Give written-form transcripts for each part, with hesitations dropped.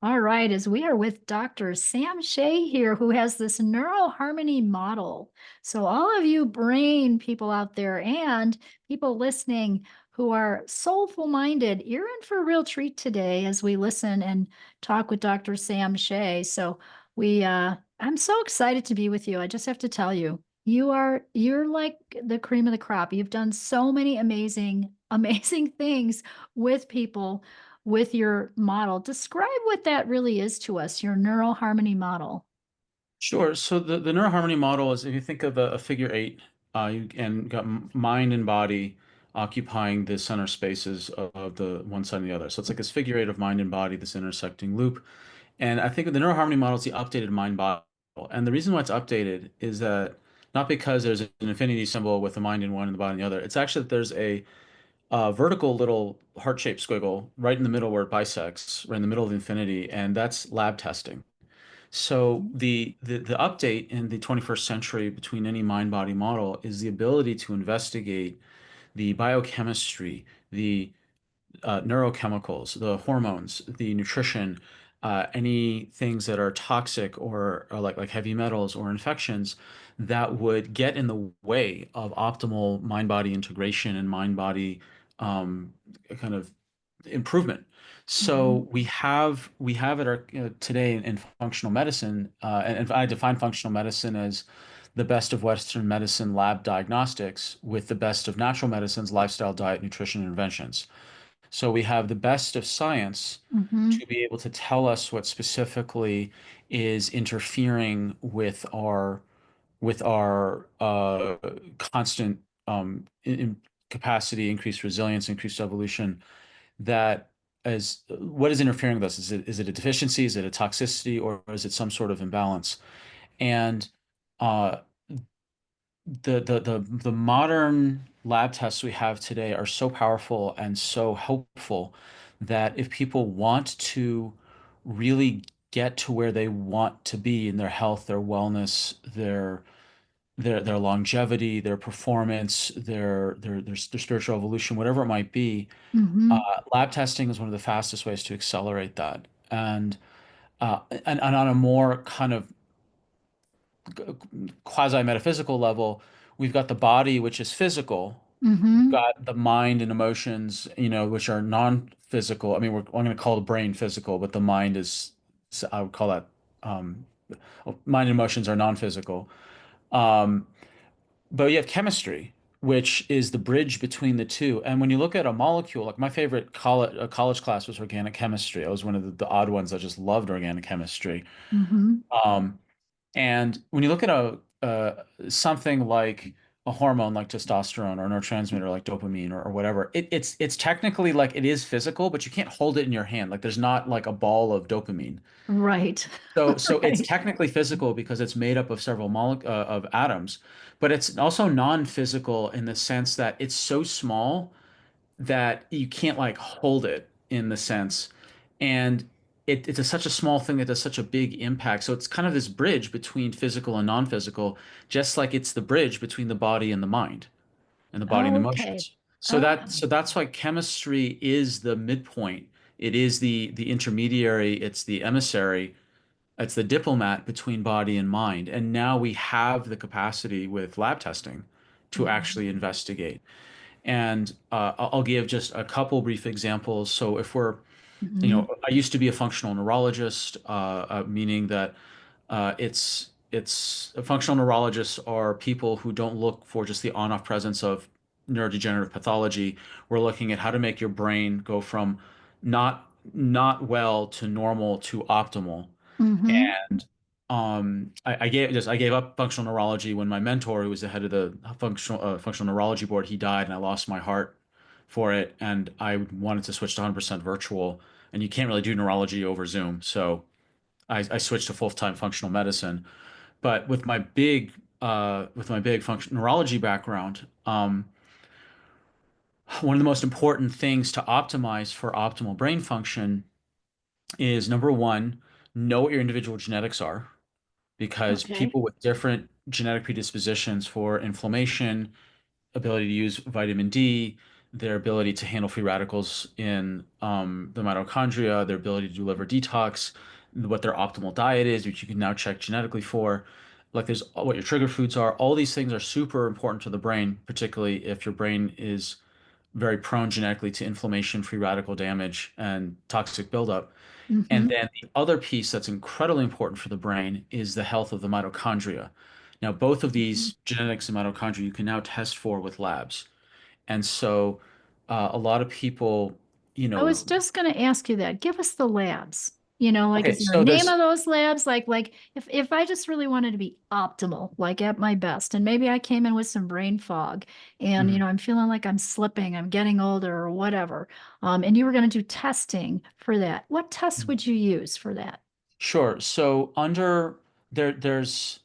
All right, as we are with Dr. Sam Shay here, who has this Neuro-Harmony model. So, all of you brain people out there and people listening who are soulful minded, you're in for a real treat today as we listen and talk with Dr. Sam Shay. So, I'm so excited to be with you. I just have to tell you, you're like the cream of the crop. You've done so many amazing things with people with your model. Describe what that really is to us, your neural harmony model. Sure. So the NeuroHarmony model is if you think of a figure eight, and got mind and body occupying the center spaces of the one side and the other. So it's like this figure eight of mind and body, this intersecting loop. And I think the NeuroHarmony model is the updated mind body. And the reason why it's updated is that not because there's an infinity symbol with the mind in one and the body in the other. It's actually that there's a vertical little heart-shaped squiggle right in the middle where it bisects, right in the middle of infinity, and that's lab testing. So the update in the 21st century between any mind-body model is the ability to investigate the biochemistry, the neurochemicals, the hormones, the nutrition, any things that are toxic or like heavy metals or infections that would get in the way of optimal mind-body integration and mind-body kind of improvement. Mhm. So we have at our today in functional medicine, and I define functional medicine as the best of Western medicine lab diagnostics with the best of natural medicine's lifestyle, diet, nutrition interventions. So we have the best of science Mhm. to be able to tell us what specifically is interfering with our constant capacity, increased resilience, increased evolution. That is what is interfering with us. Is it a deficiency? Is it a toxicity, or is it some sort of imbalance? And uh, the modern lab tests we have today are so powerful and so hopeful that if people want to really get to where they want to be in their health, their wellness, their longevity, their performance, their spiritual evolution, whatever it might be, Mhm. lab testing is one of the fastest ways to accelerate that. And on a more kind of quasi-metaphysical level, we've got the body, which is physical. We've Mhm. got the mind and emotions, which are non-physical. I mean, I'm going to call the brain physical, but the mind is, I would call that, mind and emotions are non-physical. Um, but you have chemistry, which is the bridge between the two. And when you look at a molecule, like my favorite college class was organic chemistry. I was one of the odd ones that just loved organic chemistry. Mhm. Um, And when you look at a something like a hormone like testosterone or a neurotransmitter like dopamine or whatever, it's technically like it is physical, but you can't hold it in your hand. Like there's not like a ball of dopamine. Right. So it's Right. technically physical because it's made up of several of atoms, but it's also non-physical in the sense that it's so small that you can't like hold it in the sense. And such a small thing that does such a big impact. So it's kind of this bridge between physical and non-physical, just like it's the bridge between the body and the mind and the body and Okay. emotions. So Ah. that's why chemistry is the midpoint. It is the intermediary, it's the emissary, it's the diplomat between body and mind. And now we have the capacity with lab testing to Mhm. actually investigate. And I'll give just a couple brief examples. So if Mhm. I used to be a functional neurologist, meaning that it's functional neurologists are people who don't look for just the on-off presence of neurodegenerative pathology. We're looking at how to make your brain go from not well to normal to optimal. Mhm. And I gave up functional neurology when my mentor, who was the head of the functional neurology board, he died, and I lost my heart for it, and I wanted to switch to 100% virtual, and you can't really do neurology over Zoom, so I switched to full-time functional medicine. But with my big function neurology background, one of the most important things to optimize for optimal brain function is number one, know what your individual genetics are because Okay. people with different genetic predispositions for inflammation, ability to use vitamin D, their ability to handle free radicals in the mitochondria, their ability to deliver detox, what their optimal diet is, which you can now check genetically for. Like there's what your trigger foods are. All these things are super important to the brain, particularly if your brain is very prone genetically to inflammation, free radical damage, and toxic buildup. And Mm-hmm. then the other piece that's incredibly important for the brain is the health of the mitochondria. Now, both of Mm-hmm. these genetics and mitochondria you can now test for with labs. And so a lot of people, you I was know, just going to ask you that. Give us the labs. Like, okay, is there a so name of there's, those labs? Like if I just really wanted to be optimal, like at my best, and maybe I came in with some brain fog, and mhm, I'm feeling like I'm slipping, I'm getting older, or whatever, and you were going to do testing for that. What tests mhm. would you use for that? Sure. So under there's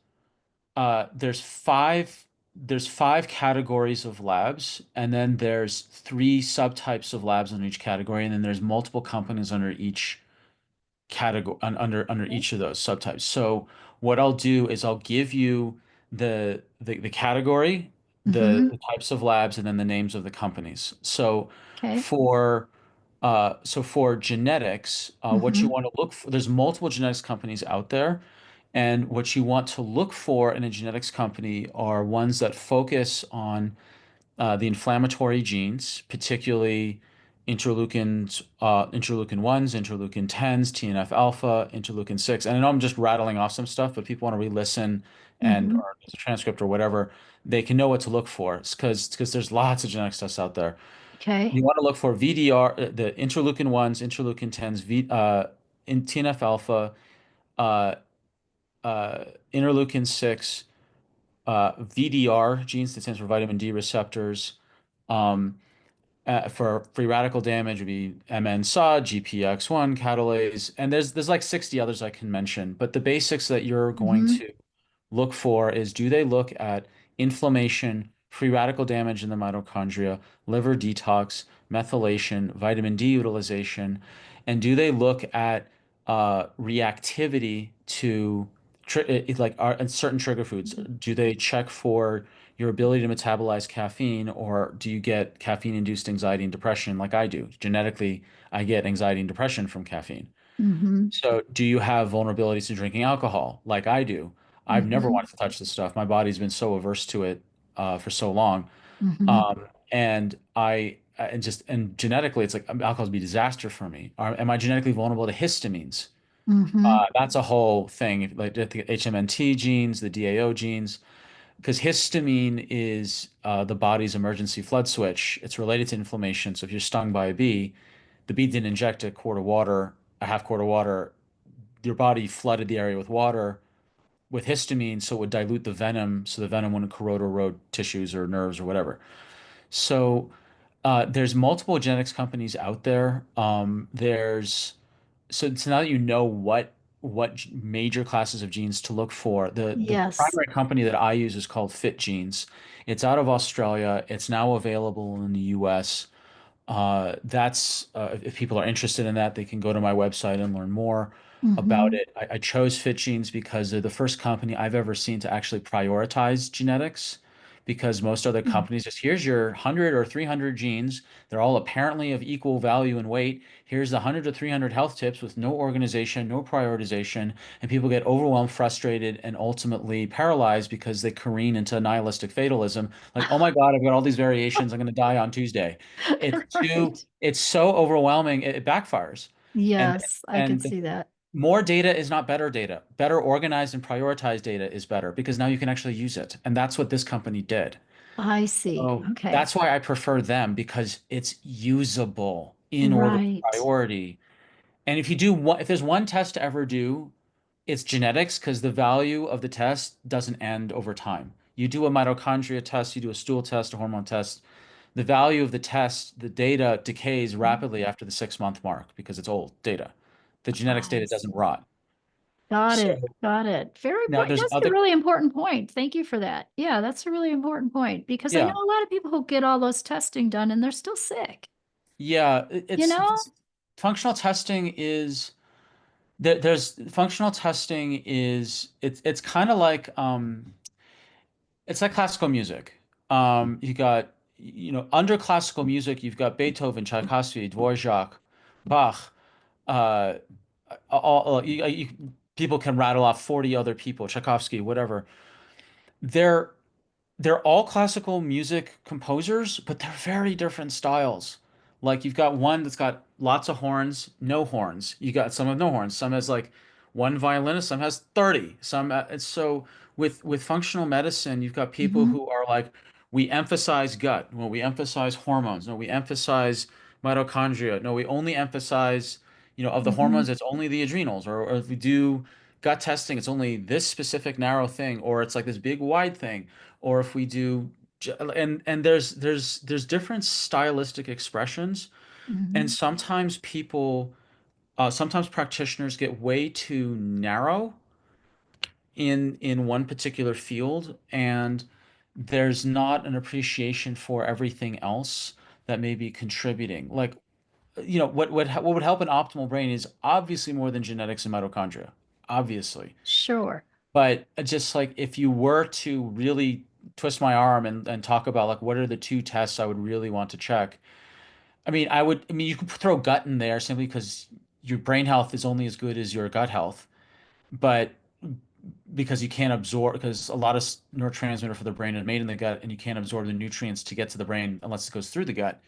five categories of labs, and then there's three subtypes of labs under each category, and then there's multiple companies under each category under Okay. each of those subtypes. So what I'll do is I'll give you the category, Mm-hmm. the types of labs, and then the names of the companies. So Okay. for for genetics, what you Mm-hmm. want to look for, there's multiple genetics companies out there, and what you want to look for in a genetics company are ones that focus on the inflammatory genes, particularly interleukin 1s, interleukin 10s, TNF alpha, interleukin 6. And I know I'm just rattling off some stuff, but people want to re-listen and Mm-hmm. or there's a transcript or whatever, they can know what to look for. It's because there's lots of genetics tests out there. Okay. You want to look for VDR, the interleukin 1s, interleukin 10s, in TNF alpha, uh, interleukin 6, VDR genes that stands for vitamin D receptors. Um, for free radical damage would be MN-SOD, GPX1, catalase, and there's like 60 others I can mention. But the basics that you're going Mm-hmm. to look for is do they look at inflammation, free radical damage in the mitochondria, liver detox, methylation, vitamin D utilization, and do they look at reactivity to certain trigger foods? Do they check for your ability to metabolize caffeine, or do you get caffeine-induced anxiety and depression like I do? Genetically, I get anxiety and depression from caffeine. Mm-hmm. So, do you have vulnerabilities to drinking alcohol like I do? I've never Mm-hmm. wanted to touch this stuff. My body's been so averse to it for so long. Mm-hmm. And and genetically, it's like alcohol would be a disaster for me. Am I genetically vulnerable to histamines? Mm-hmm. That's a whole thing, like the HMNT genes, the DAO genes, because histamine is the body's emergency flood switch. It's related to inflammation. So if you're stung by a bee, the bee didn't inject a half quart of water. Your body flooded the area with water with histamine, so it would dilute the venom, so the venom wouldn't corrode or erode tissues or nerves or whatever. So there's multiple genetics companies out there. So now that you know major classes of genes to look for, the Yes. primary company that I use is called Fit Genes. It's out of Australia. It's now available in the US. That's if people are interested in that, they can go to my website and learn more about Mm-hmm. it. I chose Fit Genes because they're the first company I've ever seen to actually prioritize genetics. Because most other companies just here's your 100 or 300 genes. They're all apparently of equal value and weight. Here's the 100 to 300 health tips with no organization, no prioritization, and people get overwhelmed, frustrated, and ultimately paralyzed because they careen into nihilistic fatalism. Like, oh my God, I've got all these variations. I'm going to die on Tuesday. Right. It's so overwhelming, it backfires. And Yes, I could and see that. more data is not better data. Better organized and prioritized data is better because now you can actually use it. And that's what this company did. I see. So Okay. that's why I prefer them because it's usable in order of Right. priority. And if there's one test to ever do, it's genetics because the value of the test doesn't end over time. You do a mitochondria test, you do a stool test, a hormone test. The value of the test, the data decays rapidly after the 6 month mark because it's old data. The genetics I data doesn't see. rot. Got So it. Got it. Very now point. there's That's a other, really important point. Thank you for that. Yeah, that's a really important point because I know yeah, a lot of people who get all those testing done and they're still sick. yeah. You know? Functional testing is there's functional testing is it's kind of like it's like classical music. You got under classical music, you've got Beethoven, Tchaikovsky, Dvorak, Bach. Uh, people can rattle off 40 other people, Tchaikovsky, whatever. They're they're all classical music composers, but they're very different styles. Like you've got one that's got lots of horns, no horns. You got some with no horns. Some has like one violinist, some has 30. And so with functional medicine, you've got people Hmm. who are like, we emphasize gut, well, we emphasize hormones, no, we emphasize mitochondria, no, we only emphasize, of the Hmm. hormones, it's only the adrenals, or if we do gut testing, it's only this specific narrow thing, or it's like this big wide thing, or if we do and there's different stylistic expressions, and Hmm. sometimes practitioners get way too narrow in one particular field, and there's not an appreciation for everything else that may be contributing. Like, what would help an optimal brain is obviously more than genetics and mitochondria, obviously. Sure. But just like if you were to really twist my arm and talk about like what are the two tests I would really want to check. I mean, you could throw gut in there simply because your brain health is only as good as your gut health. But because you can't absorb, because a lot of neurotransmitter for the brain are made in the gut, and you can't absorb the nutrients to get to the brain unless it goes through the gut.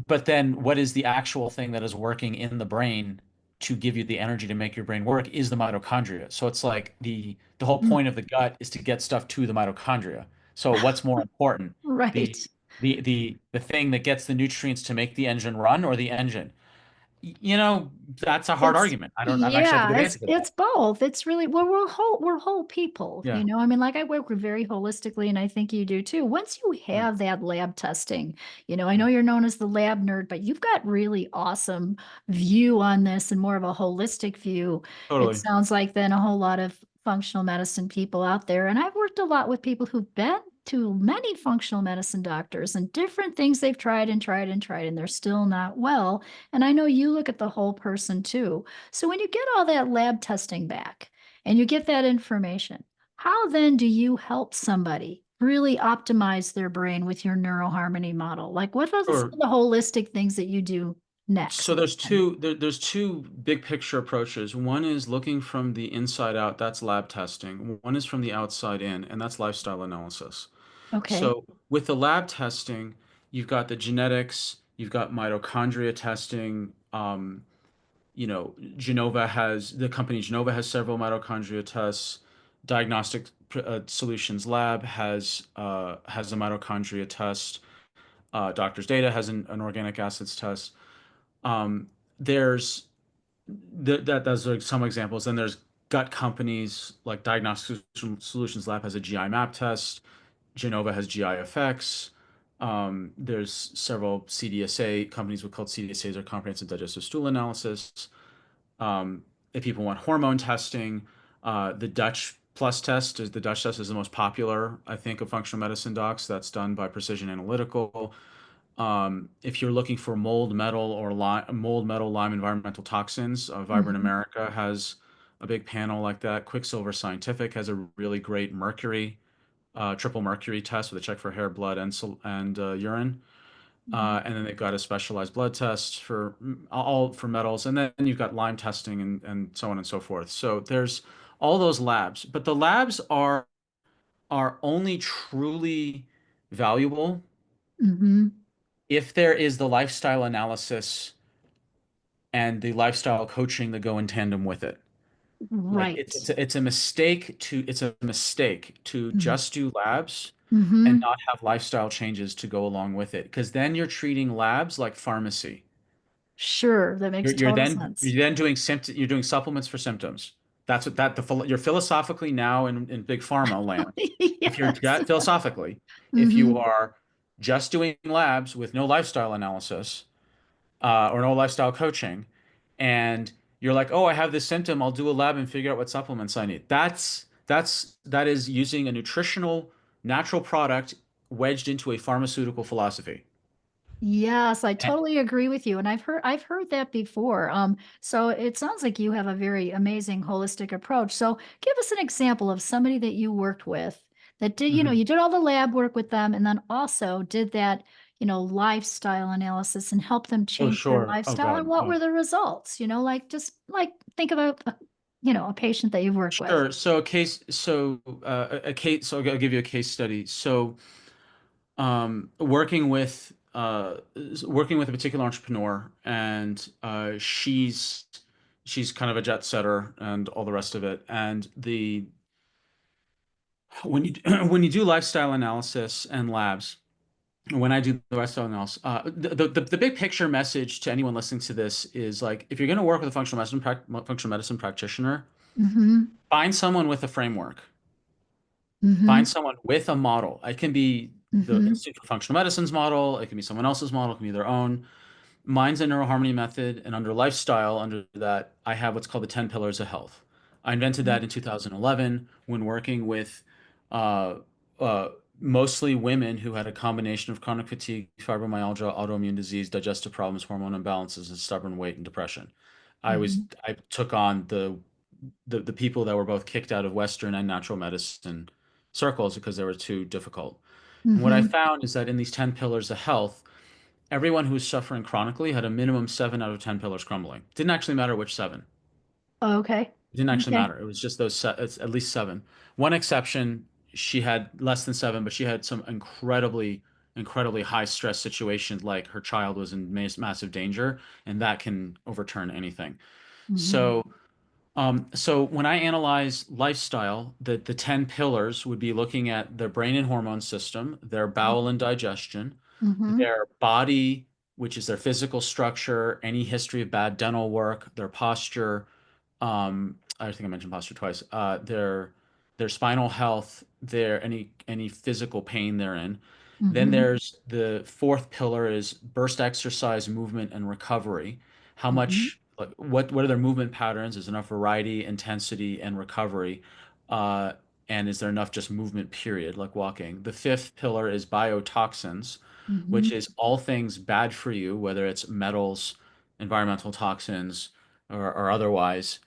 But then what is the actual thing that is working in the brain to give you the energy to make your brain work is the mitochondria. So it's like the whole Mm. point of the gut is to get stuff to the mitochondria. So what's more important? Right. The the thing that gets the nutrients to make the engine run, or the engine? That's a hard It's argument. I'm actually have a yeah, good it's answer to that. it's both. It's really well, we're whole people, Yeah. I mean, like I work with very holistically, and I think you do too. Once you Mm, have that lab testing, I know mm, you're known as the lab nerd, but you've got really awesome view on this and more of a holistic view. It totally. sounds like then a whole lot of functional medicine people out there, and I've worked a lot with people who've been to many functional medicine doctors and different things they've tried and tried and tried, and they're still not well. And I know you look at the whole person too. So when you get all that lab testing back and you get that information, how then do you help somebody really optimize their brain with your neuroharmony model? Like what are some Sure. of the holistic things that you do next? So there's two big picture approaches. One is looking from the inside out, that's lab testing. One is from the outside in, and that's lifestyle analysis. Okay. So with the lab testing, you've got the genetics, you've got mitochondria testing. The company Genova has several mitochondria tests. Diagnostic Solutions Lab has a mitochondria test. Doctors Data has an organic acids test. There's those are some examples. Then there's gut companies like Diagnostic Solutions Lab has a GI map test. Genova has GIFX. There's several CDSA companies we call CDSAs, or comprehensive digestive stool analysis. If people want hormone testing, the Dutch test is the most popular, I think, of functional medicine docs. That's done by Precision Analytical. If you're looking for mold, metal, lime environmental toxins, Vibrant Mhm. America has a big panel like that. Quicksilver Scientific has a really great triple mercury test with a check for hair, blood, and urine. And then they've got a specialized blood test for all for metals, and then you've got Lyme testing and so on and so forth. So there's all those labs, but the labs are only truly valuable Mm-hmm. if there is the lifestyle analysis and the lifestyle coaching that go in tandem with it. Like Right. it's a mistake to just do labs and Mm-hmm. not have lifestyle changes to go along with it, because then you're treating labs like pharmacy. Sure. That You're makes you're total then sense. you're then doing you're doing supplements for symptoms. That's what you're philosophically now in big pharma land. If you're Yes. philosophically, if Mm-hmm. you are just doing labs with no lifestyle analysis, or no lifestyle coaching, and you're like, oh, I have this symptom, I'll do a lab and figure out what supplements I need. That is using a nutritional natural product wedged into a pharmaceutical philosophy. Yes, I And totally agree with you. And I've heard that before. So it sounds like you have a very amazing holistic approach. So give us an example of somebody that you worked with that did, Hmm. you did all the lab work with them and then also did that, lifestyle analysis and help them Oh, change their sure. Oh, lifestyle. And God. what Oh, were the results? Like just like think about, a patient that you've worked with. sure. A case, so I'll give you a case study. So, working with working with a particular entrepreneur, and she's kind of a jet setter and all the rest of it. And the when you when you do lifestyle analysis and labs, when I do the lifestyle analysis, the big picture message to anyone listening to this is like, if you're going to work with a functional medicine practitioner, Mm-hmm. find someone with a framework. Mm-hmm. Find someone with a model. It can be the Mm-hmm. Institute for Functional Medicine's model. It can be someone else's model. It can be their own. Mine's a Neuro-Harmony method, and under lifestyle, under that, I have what's called the 10 pillars of health. I invented that in 2011 when working with uh, uh, mostly women who had a combination of chronic fatigue, fibromyalgia, autoimmune disease, digestive problems, hormone imbalances, and stubborn weight and depression. Mm-hmm. I took on the people that were both kicked out of Western and natural medicine circles because they were too difficult. And what I Mm-hmm. found is that in these 10 pillars of health, everyone who was suffering chronically had a minimum 7 out of 10 pillars crumbling. Didn't actually matter which seven. Okay. It didn't actually Okay. matter. It was just it's at least seven. One exception, she had less than seven, but she had some incredibly high stress situations, like her child was in massive danger, and that can overturn anything. Mm-hmm. So when I analyze lifestyle, the 10 pillars would be looking at their brain and hormone system, their bowel and digestion, Mm-hmm. their body, which is their physical structure, any history of bad dental work, their posture. I think I mentioned posture twice. Their spinal health, their any physical pain they're in. Then Mm-hmm. there's the fourth pillar is burst exercise, movement, and recovery. How Mm-hmm. much, like, what are their movement patterns? Is enough variety, intensity, and recovery? Uh, and is there enough just movement, period, like walking? The fifth pillar is biotoxins, Mm-hmm. which is all things bad for you, whether it's metals, environmental toxins, or otherwise.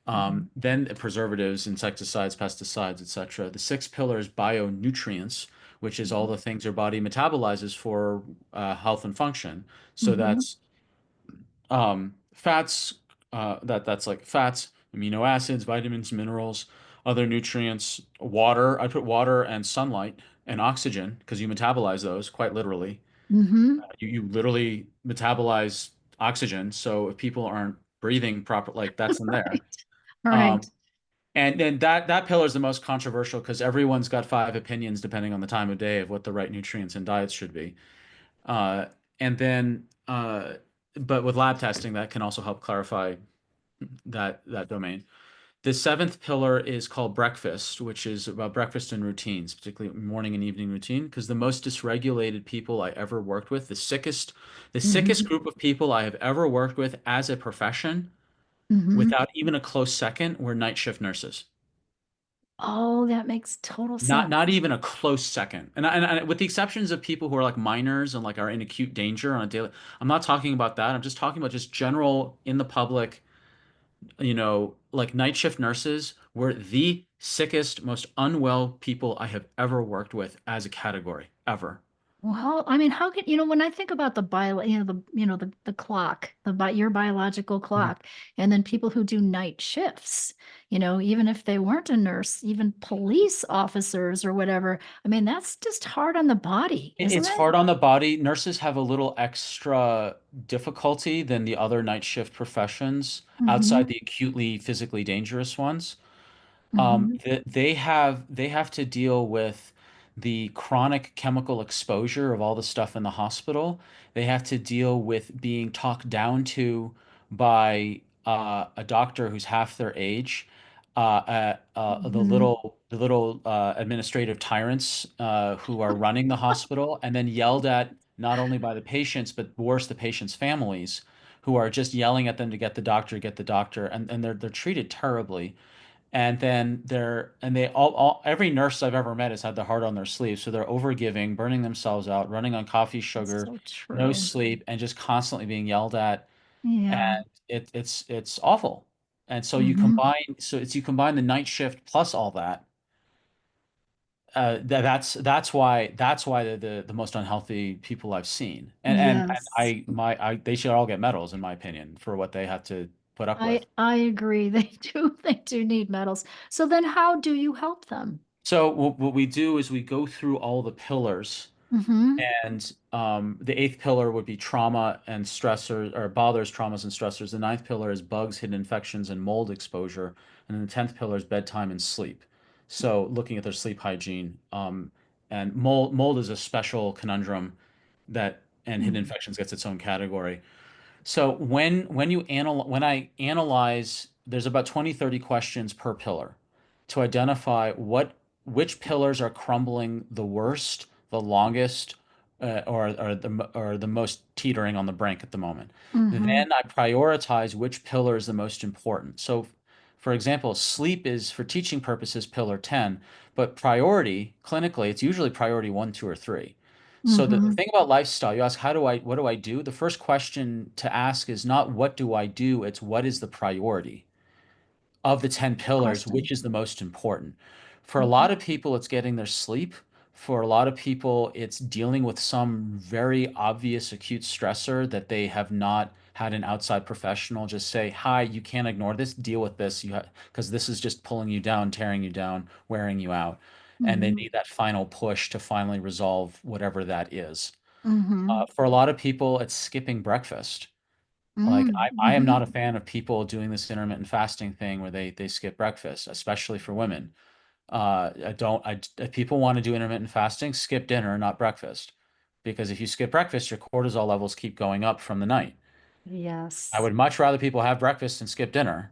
Mm-hmm. Then preservatives, insecticides, pesticides, etc. The sixth pillar is bionutrients, which is all the things your body metabolizes for health and function. So Mm-hmm. that's fats, that's like fats, amino acids, vitamins, minerals, other nutrients, water. I put water and sunlight and oxygen because you metabolize those quite literally. Mm-hmm. You literally metabolize oxygen. So if people aren't breathing proper, like that's in there. Right. All right. Um, and then that pillar is the most controversial because everyone's got five opinions depending on the time of day of what the right nutrients and diets should be. Uh, and then, but with lab testing, that can also help clarify that domain. The seventh pillar is called breakfast, which is about breakfast and routines, particularly morning and evening routine, because the most dysregulated people I ever worked with, the sickest Mm-hmm. group of people I have ever worked with as a profession, Mm-hmm. without even a close second, were night shift nurses. Oh, that makes total Not sense. even a close second. And with the exceptions of people who are like minors and like are in acute danger on a daily, I'm not talking about that. I'm just talking about just general in the public, like night shift nurses were the sickest, most unwell people I have ever worked with as a category, ever. Well, I mean, how can, when I think about the the clock, your biological Mhm. clock, and then people who do night shifts, even if they weren't a nurse, even police officers or whatever, I mean, that's just hard on the body, isn't It's it? hard on the body. Nurses have a little extra difficulty than the other night shift professions outside Mm-hmm. the acutely physically dangerous ones. Mm-hmm. They have to deal with the chronic chemical exposure of all the stuff in the hospital. They have to deal with being talked down to by a doctor who's half their age. Mm-hmm. The little administrative tyrants who are running the hospital, and then yelled at not only by the patients but worse, the patients' families, who are just yelling at them to get the doctor, and they're treated terribly. And then they all every nurse I've ever met has had their heart on their sleeve. So they're overgiving, burning themselves out, running on coffee, That's sugar, so no true. sleep, and just constantly being yelled at. Yeah. And it's awful. And so Mm-hmm. you combine the night shift plus all that. that's why the most unhealthy people I've seen, and Yes. they should all get medals in my opinion for what they have to put up with. I agree. They do need medals. So then how do you help them? So what we do is we go through all the pillars, Mm-hmm. and the eighth pillar would be trauma and stressors or bothers, traumas and stressors. The ninth pillar is bugs, hidden infections, and mold exposure, and then the 10th pillar is bedtime and sleep. So looking at their sleep hygiene, and mold is a special conundrum that, and hidden infections gets its own category. So when I analyze, there's about 20, 30 questions per pillar to identify which pillars are crumbling the worst, the longest, or the most teetering on the brink at the moment. Mm-hmm. Then I prioritize which pillar is the most important. So, for example, sleep is for teaching purposes pillar 10, but priority clinically, it's usually priority 1, 2, or 3. So the Mm-hmm. thing about lifestyle, you ask, what do I do? The first question to ask is not what do I do, it's what is the priority of the 10 pillars, Question. which is the most important. For a lot of people, it's getting their sleep. For a lot of people, it's dealing with some very obvious acute stressor that they have not had an outside professional just say, "Hi, you can't ignore this, deal with this, because this is just pulling you down, tearing you down, wearing you out." And they Mm-hmm. need that final push to finally resolve whatever that is. Mm-hmm. For a lot of people, it's skipping breakfast. Like I am Mm-hmm. not a fan of people doing this intermittent fasting thing where they skip breakfast, especially for women. I don't I If people want to do intermittent fasting, skip dinner, not breakfast. Because if you skip breakfast, your cortisol levels keep going up from the night. I Yes. would much rather people have breakfast and skip dinner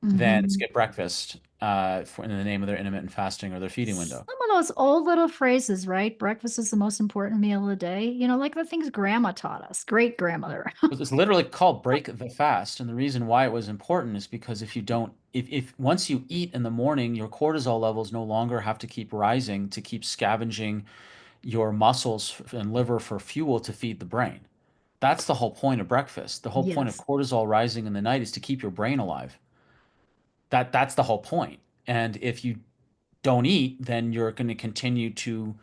than Mm-hmm. skip breakfast in the name of their intermittent fasting or their feeding window. Some of those old little phrases, right? Breakfast is the most important meal of the day. Like the things grandma taught us, great grandmother. It's literally called break the fast. And the reason why it was important is because if you don't, if once you eat in the morning, your cortisol levels no longer have to keep rising to keep scavenging your muscles and liver for fuel to feed the brain. That's the whole point of breakfast. The whole point of Yes. cortisol rising in the night is to keep your brain alive. That's the whole point. And if you don't eat, then you're going to continue to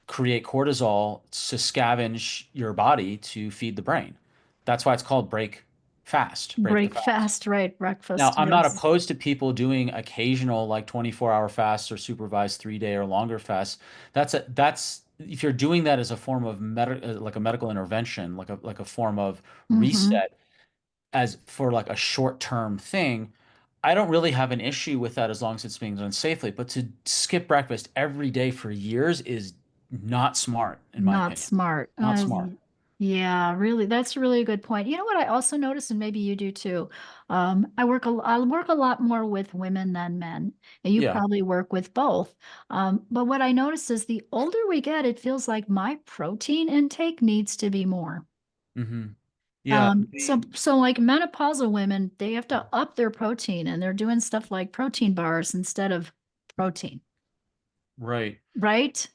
create cortisol to scavenge your body to feed the brain. That's why it's called break the Break fast. fast, right? Now, Breakfast, I'm not yes. opposed to people doing occasional like 24-hour fasts or supervised 3-day or longer fasts. That's if you're doing that as a form of like a medical intervention, like a form of Mm-hmm. reset as for like a short-term thing, I don't really have an issue with that as long as it's being done safely. But to skip breakfast every day for years is not smart, in my Not opinion. smart. Not smart. Yeah, really, that's a really good point. You know what I also noticed, and maybe you do too. I work a lot more with women than men, and you Yeah. probably work with both. But what I noticed is the older we get, it feels like my protein intake needs to be more. hmm Yeah. So like menopausal women, they have to up their protein, and they're doing stuff like protein bars instead of protein, Right. right?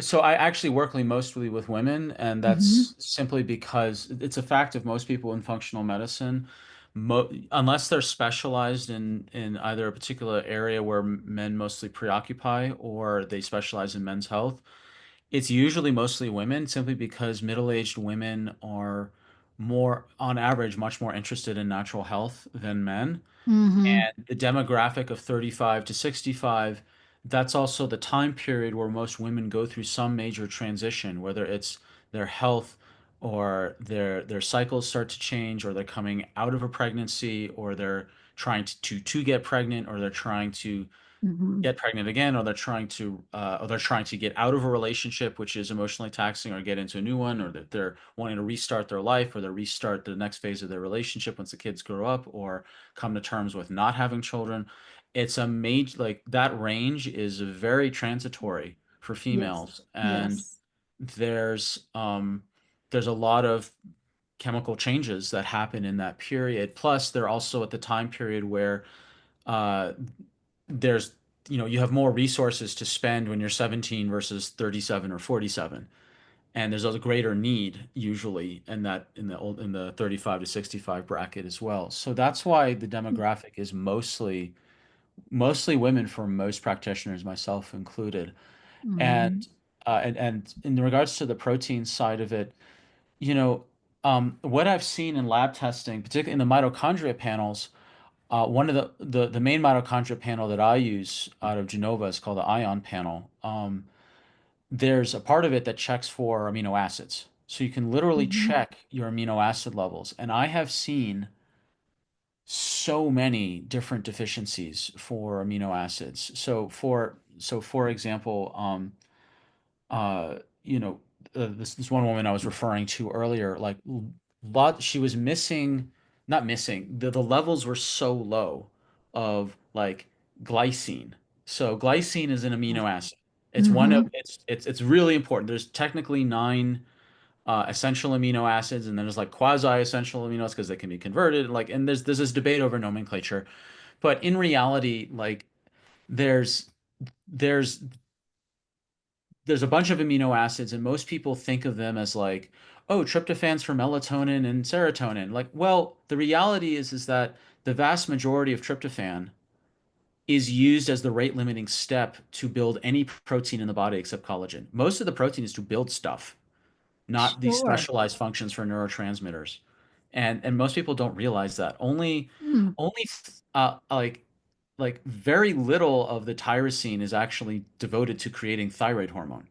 So I actually work mostly with women, and Mm-hmm. that's simply because it's a fact of most people in functional medicine, unless they're specialized in either a particular area where men mostly preoccupy or they specialize in men's health, it's usually mostly women simply because middle-aged women are more, on average, much more interested in natural health than men. Mm-hmm. And the demographic of 35 to 65, that's also the time period where most women go through some major transition, whether it's their health or their cycles start to change, or they're coming out of a pregnancy, or they're trying to get pregnant, or they're trying to Mm-hmm. get pregnant again, or they're trying to get out of a relationship which is emotionally taxing, or get into a new one, or that they're wanting to restart their life, or they restart the next phase of their relationship once the kids grow up, or come to terms with not having children. It's a major, like that range is very transitory for Yes. females, and Yes. there's a lot of chemical changes that happen in that period. Plus, they're also at the time period where uh, there's you have more resources to spend when you're 17 versus 37 or 47, and there's a greater need usually in the 35 to 65 bracket as well. So that's why the demographic is mostly mostly women for most practitioners, myself included. And Mhm. and in regards to the protein side of it, you know, what I've seen in lab testing, particularly in the mitochondria panels, one of the main mitochondria panel that I use out of Genova is called the ion panel. There's a part of it that checks for amino acids. So you can literally Mhm. check your amino acid levels. And I have seen so many different deficiencies for amino acids. So for example, uh, you know, this one woman I was referring to earlier, like lot she was missing, not missing, the levels were so low of like glycine. So glycine is an amino acid. It's one of Mhm. it's really important. There's technically nine essential amino acids, and then there's like quasi-essential amino acids because they can be converted. Like, and there's this debate over nomenclature, but in reality, like there's there's there's a bunch of amino acids, and most people think of them as like, oh, tryptophan's for melatonin and serotonin. Like, well, the reality is that the vast majority of tryptophan is used as the rate limiting step to build any protein in the body except collagen. Most of the protein is to build stuff, not these Sure. specialized functions for neurotransmitters. And most people don't realize that. Only like very little of the tyrosine is actually devoted to creating thyroid hormone.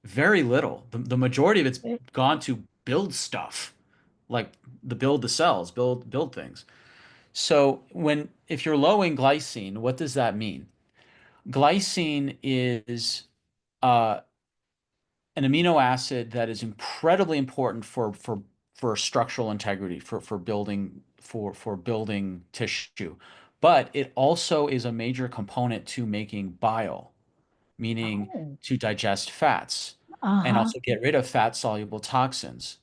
Very little. The majority of it's Mm. gone to build stuff, like build the cells, build things. So when if you're low in glycine, what does that mean? Glycine is uh, an amino acid that is incredibly important for structural integrity, for building tissue. But it also is a major component to making bile, meaning Oh. to digest fats and Uh-huh. also get rid of fat-soluble toxins.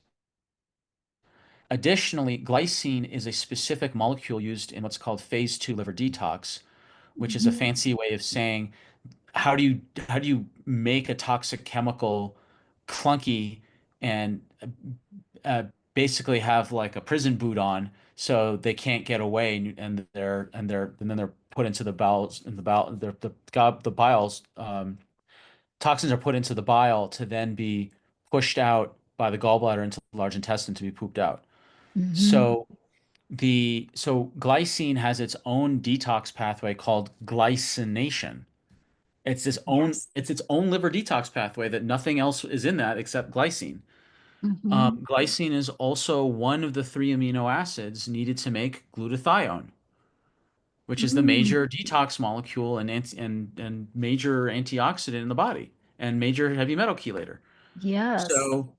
Additionally, glycine is a specific molecule used in what's called phase 2 liver detox, which is a Mhm. fancy way of saying how do you make a toxic chemical clunky and uh, basically have like a prison boot on so they can't get away and then they're put into the bowels in the bowel the biles toxins are put into the bile to then be pushed out by the gallbladder into the large intestine to be pooped out. Mhm. So so glycine has its own detox pathway called glycination. Yes. It's its own liver detox pathway that nothing else is in that except glycine. Mhm. Glycine is also one of the three amino acids needed to make glutathione, which is the Mm. major detox molecule and major antioxidant in the body and major heavy metal chelator. Yes. So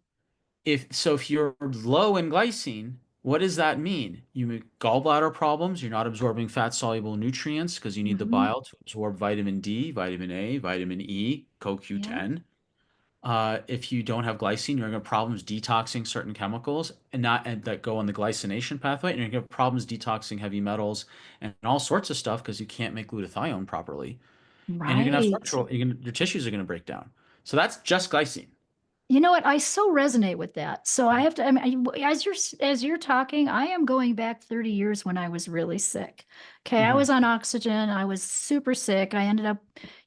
if you're low in glycine, what does that mean? You make gallbladder problems, you're not absorbing fat-soluble nutrients because you need the Mhm. bile to absorb vitamin D, vitamin A, vitamin E, Yeah. CoQ10. If you don't have glycine, you're going to have problems detoxing certain chemicals and that go on the glycination pathway, and you're going to have problems detoxing heavy metals and all sorts of stuff because you can't make glutathione properly, and you're going to have Right. structural, your tissues are going to break down. So that's just glycine. You know what? I so resonate with that. So I have to, I mean, as you're talking, I am going back 30 years when I was really sick. Okay, I Hmm. was on oxygen. I was super sick. I ended up,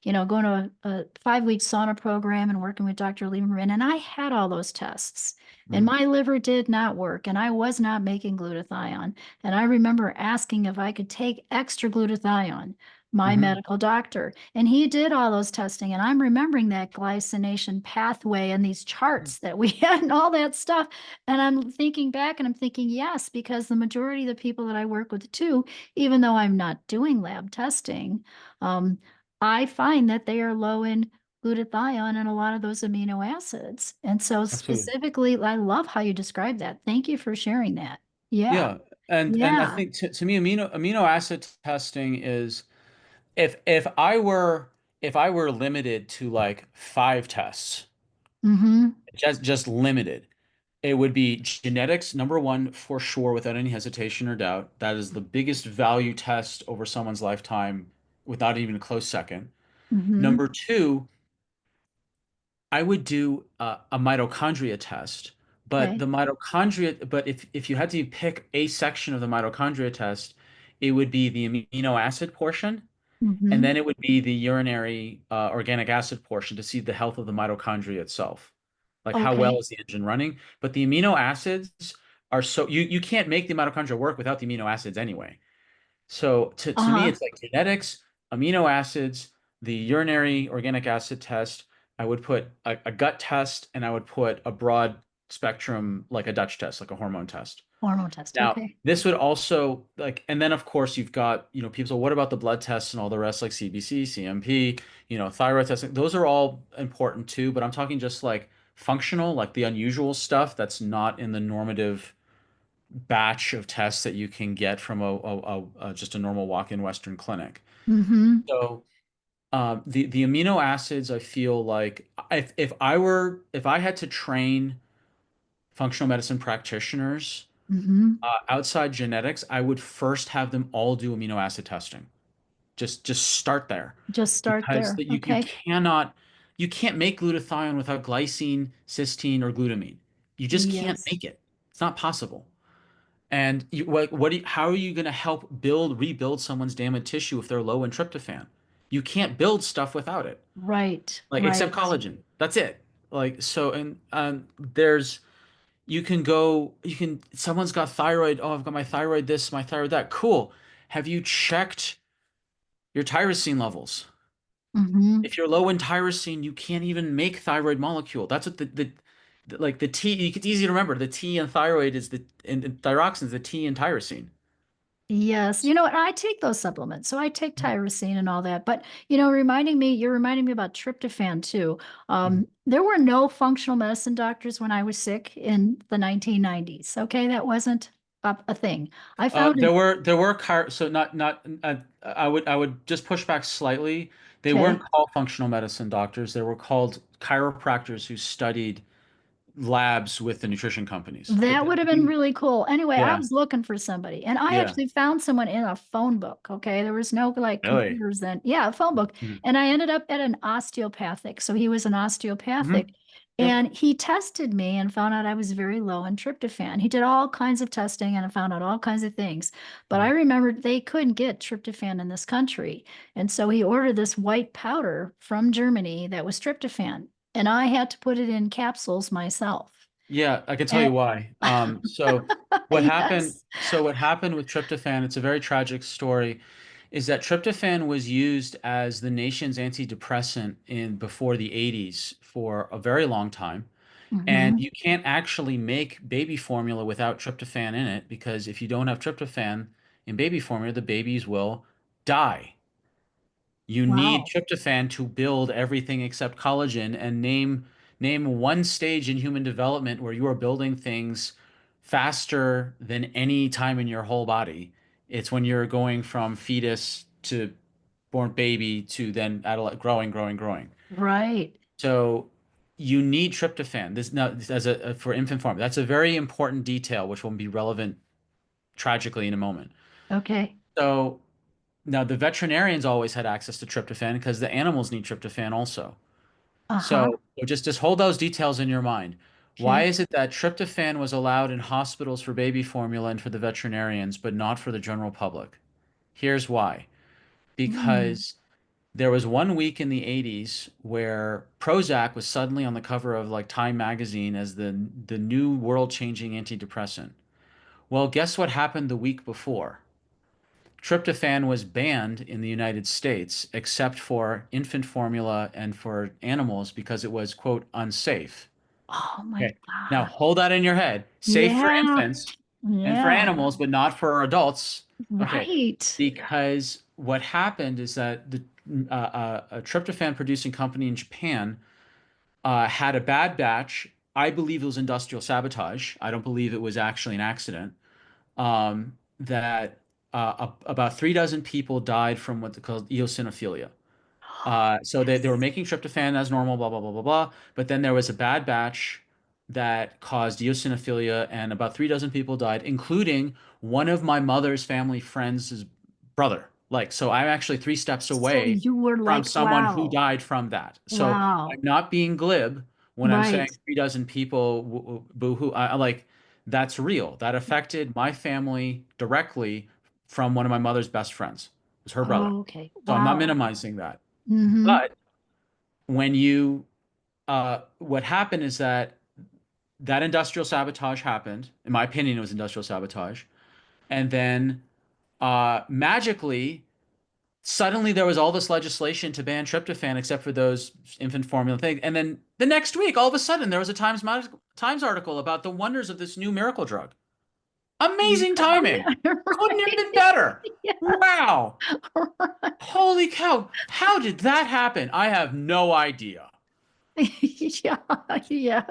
going to a 5-week sauna program and working with Dr. Lieberman, and I had all those tests. And Hmm. my liver did not work, and I was not making glutathione. And I remember asking if I could take extra glutathione, my Hmm. medical doctor. And he did all those testing. And I'm remembering that glycination pathway and these charts that we had and all that stuff. And I'm thinking back and I'm thinking, yes, because the majority of the people that I work with too, even though I'm not doing lab testing, um, I find that they are low in glutathione and a lot of those amino acids. And so Absolutely. specifically, I love how you describe that. Thank you for sharing that. Yeah. Yeah. And I Yeah. think to me amino acid testing is if I were limited to like five tests, Mm-hmm. just limited, it would be genetics, number one, for sure, without any hesitation or doubt. That is the biggest value test over someone's lifetime without even a close second. Mm-hmm. Number two, I would do a mitochondria test, Okay. but if you had to pick a section of the mitochondria test, it would be the amino acid portion. And Mm-hmm. then it would be the urinary organic acid portion to see the health of the mitochondria itself. Like how well Okay. is the engine running? But the amino acids are so you can't make the mitochondria work without the amino acids anyway. So to me, Uh-huh. it's like genetics, amino acids, the urinary organic acid test. I would put a gut test, and I would put a broad spectrum, like a Dutch test, like a hormone test. Hormone test. Now, Okay. this would also like, and then of course you've got, people, so what about the blood tests and all the rest, like CBC, CMP, thyroid testing? Those are all important too, but I'm talking just like functional, like the unusual stuff that's not in the normative batch of tests that you can get from just a normal walk-in Western clinic. Mm-hmm. So the amino acids, I feel like if I had to train functional medicine practitioners Mm-hmm. outside genetics, I would first have them all do amino acid testing. Just start there, Just start because there. that Okay. you can't make glutathione without glycine, cysteine, or glutamine. You just can't Yes. make it. It's not possible. And how are you going to help rebuild someone's damaged tissue if they're low in tryptophan? You can't build stuff without it, Right. like except Right. collagen. That's it. Like so, and there's someone's got thyroid. Oh, I've got my thyroid this, my thyroid that. Cool. Have you checked your tyrosine levels? Mm-hmm. If you're low in tyrosine, you can't even make thyroid molecule. That's what like the T, it's easy to remember. The T in thyroid is and thyroxine is the T in tyrosine. Yes. You know what? I take those supplements. So I take tyrosine and all that. But, you're reminding me about tryptophan too. Mhm. There were no functional medicine doctors when I was sick in the 1990s. Okay. That wasn't a thing. I found it. So not I would just push back slightly. They weren't Okay. called functional medicine doctors. They were called chiropractors who studied labs with the nutrition companies. That would have been really cool. Anyway, I Yeah, was looking for somebody and I yeah, actually found someone in a phone book. Okay. There was no like really. computers then. Yeah, a phone book. Mhm. And I ended up at an osteopathic. So he was an osteopathic Mhm. Yep. and he tested me and found out I was very low in tryptophan. He did all kinds of testing and found out all kinds of things. But I Mhm. remembered they couldn't get tryptophan in this country. And so he ordered this white powder from Germany that was tryptophan. And I had to put it in capsules myself. Yeah, I can tell And you why. So what happened? yes. So what happened with tryptophan? It's a very tragic story. Is that tryptophan was used as the nation's antidepressant in before the 80s for a very long time. And Hmm. you can't actually make baby formula without tryptophan in it, because if you don't have tryptophan in baby formula, the babies will die. You need Wow. tryptophan to build everything except collagen, and name one stage in human development where you are building things faster than any time in your whole body. It's when you're going from fetus to born baby to then adult growing, growing, growing. Right. So you need tryptophan. This now as a for infant formula. That's a very important detail, which will be relevant tragically in a moment. Okay. So now the veterinarians always had access to tryptophan because the animals need tryptophan also. Uh-huh. So just hold those details in your mind. Why Okay. is it that tryptophan was allowed in hospitals for baby formula and for the veterinarians, but not for the general public? Here's why. Mm. Because there was one week in the 80s where Prozac was suddenly on the cover of like Time magazine as the new world-changing antidepressant. Well, guess what happened the week before? Tryptophan was banned in the United States except for infant formula and for animals because it was, quote, unsafe. Oh my Okay. Now God. hold that in your head. Safe for Yeah. infants and for Yeah. animals, but not for adults. Okay. Right. Because what happened is that a tryptophan producing company in Japan had a bad batch. I believe it was industrial sabotage. I don't believe it was actually an accident. That about 3 dozen people died from what's called eosinophilia. So they were Yes. making tryptophan as normal, blah, blah, blah, blah, blah. But then there was a bad batch that caused eosinophilia, and about 3 dozen people died, including one of my mother's family friends' brother. Like, so I'm actually 3 steps So away you were from like, someone who wow. died from that. So I'm Wow. not being glib when I'm saying Right. 3 dozen people, boo-hoo. I like, that's real. That affected my family directly from one of my mother's best friends. was her brother. Oh, okay. So I'm not Wow. minimizing that. Mm-hmm. But when you, what happened is that that industrial sabotage happened. In my opinion, it was industrial sabotage. And then magically, suddenly there was all this legislation to ban tryptophan except for those infant formula things. And then the next week, all of a sudden, there was a Times article about the wonders of this new miracle drug. Amazing timing. Yeah, Couldn't have right. been better. Yeah, Wow. right. Holy cow. How did that happen? I have no idea. Yeah, yeah.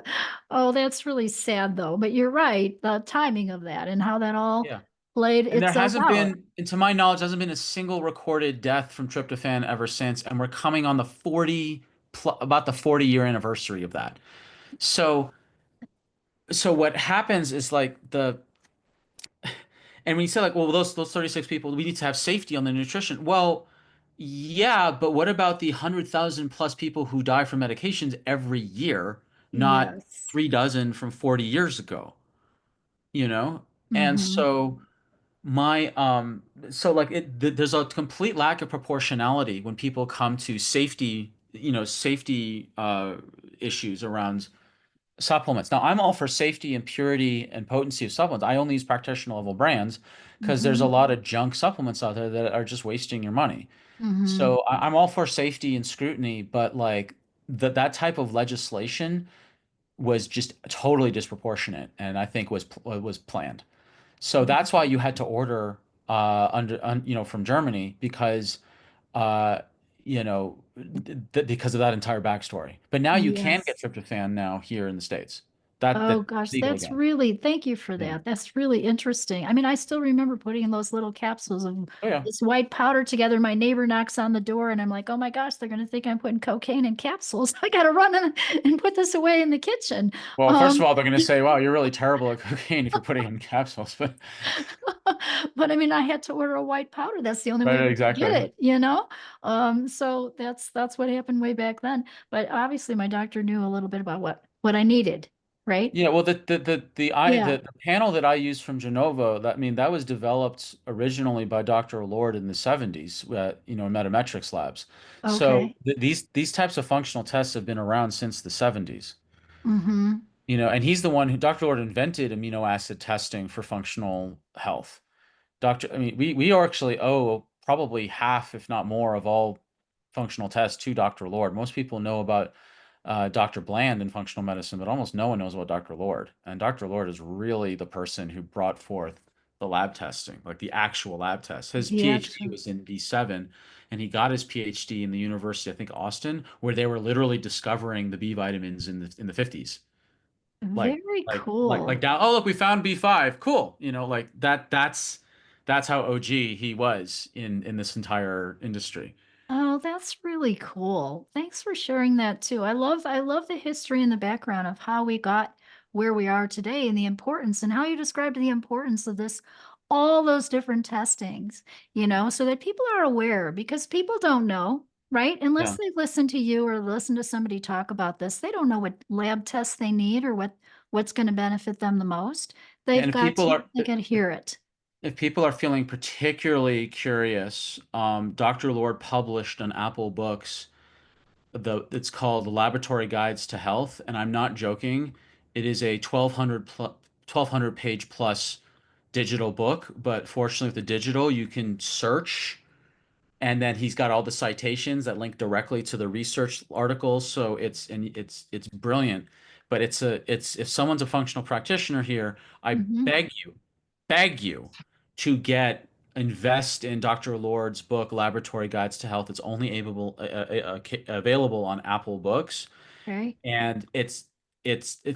Oh, that's really sad though. But you're right. The timing of that and how that all Yeah. played And there itself hasn't out. been, and to my knowledge, hasn't been a single recorded death from tryptophan ever since. And we're coming on the 40, about the 40-year anniversary of that. So, so what happens is like and when you say like, well, those 36 people, we need to have safety on the nutrition. Well, yeah, but what about the 100,000 plus people who die from medications every year, not Yes. 3 dozen from 40 years ago, you know? And Mm-hmm. so my so like there's a complete lack of proportionality when people come to safety, safety issues around supplements. Now, I'm all for safety and purity and potency of supplements. I only use practitioner level brands because there's a Mm-hmm. lot of junk supplements out there that are just wasting your money. Mm-hmm. So I'm all for safety and scrutiny, but like that type of legislation was just totally disproportionate, and I think was planned. So that's why you had to order from Germany because uh, because of that entire backstory. But now you can get Yes. tryptophan now here in the States. Oh That's gosh, legal that's again. really, thank you for Yeah. that. That's really interesting. I mean, I still remember putting in those little capsules of Oh yeah. this white powder together. My neighbor knocks on the door and I'm like, oh my gosh, they're going to think I'm putting cocaine in capsules. I got to run and put this away in the kitchen. Well, first of Um, all, they're going to say, "Wow, you're really terrible at cocaine if you're putting it in capsules." But but I mean, I had to order a white powder. That's the only way right, we could get exactly. it, So that's what happened way back then. But obviously my doctor knew a little bit about what I needed, right? Yeah, well, the Yeah. the panel that I used from Genova, that was developed originally by Dr. Lord in the 70s, in Metametrics labs. So Okay. these types of functional tests have been around since the 70s. Mm-hmm. And he's the one who Dr. Lord invented amino acid testing for functional health. I mean, we actually owe probably half, if not more, of all functional tests to Dr. Lord. Most people know about Dr. Bland in functional medicine, but almost no one knows about Dr. Lord. And Dr. Lord is really the person who brought forth the lab testing, like the actual lab test. His The PhD actual, was in B7, and he got his PhD in the University, I think, Austin, where they were literally discovering the B vitamins in the 50s. Like, very like cool. down, oh, look, we found B5. Cool. Like that's how OG he was in this entire industry. Oh, that's really cool. Thanks for sharing that too. I love the history and the background of how we got where we are today and the importance and how you described the importance of this, all those different testings, so that people are aware because people don't know, right? Unless Yeah. they listen to you or listen to somebody talk about this, they don't know what lab tests they need or what's going to benefit them the most. And They got to hear it. if people are feeling particularly curious, Dr. Lord published on Apple Books it's called Laboratory Guides to Health, and I'm not joking. It is a 1200 page plus digital book, but fortunately with the digital, you can search and then he's got all the citations that link directly to the research articles. So it's brilliant. But it's if someone's a functional practitioner here, I Hmm. beg you to invest in Dr. Lord's book Laboratory Guides to Health. It's only available on Apple Books, Okay. and